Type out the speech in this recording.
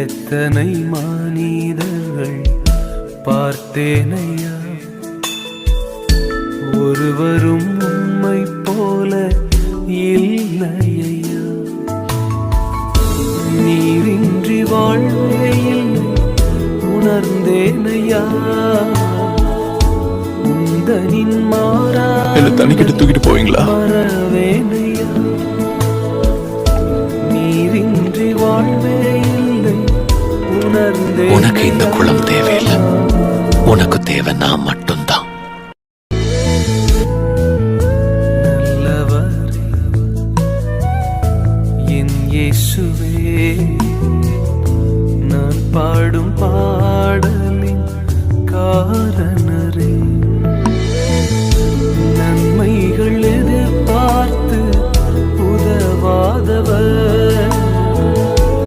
எத்தனை மனிதர்கள் பார்த்தேனையா, ஒருவரும் உம்மை போல இல்லையா. நீரின்றி வாழ்வே இல்லை உணர்ந்தேனையா, உந்தனின் மாறா தண்ணிக்கிட்டு தூக்கிட்டு போவீங்களா? மறவேனையா, நீரின்றி வாழ்வே இல்லை உணர்ந்தே. உனக்கு இந்த குளம் தேவையில்லை, உனக்கு தேவை நான் மட்டும்தான்.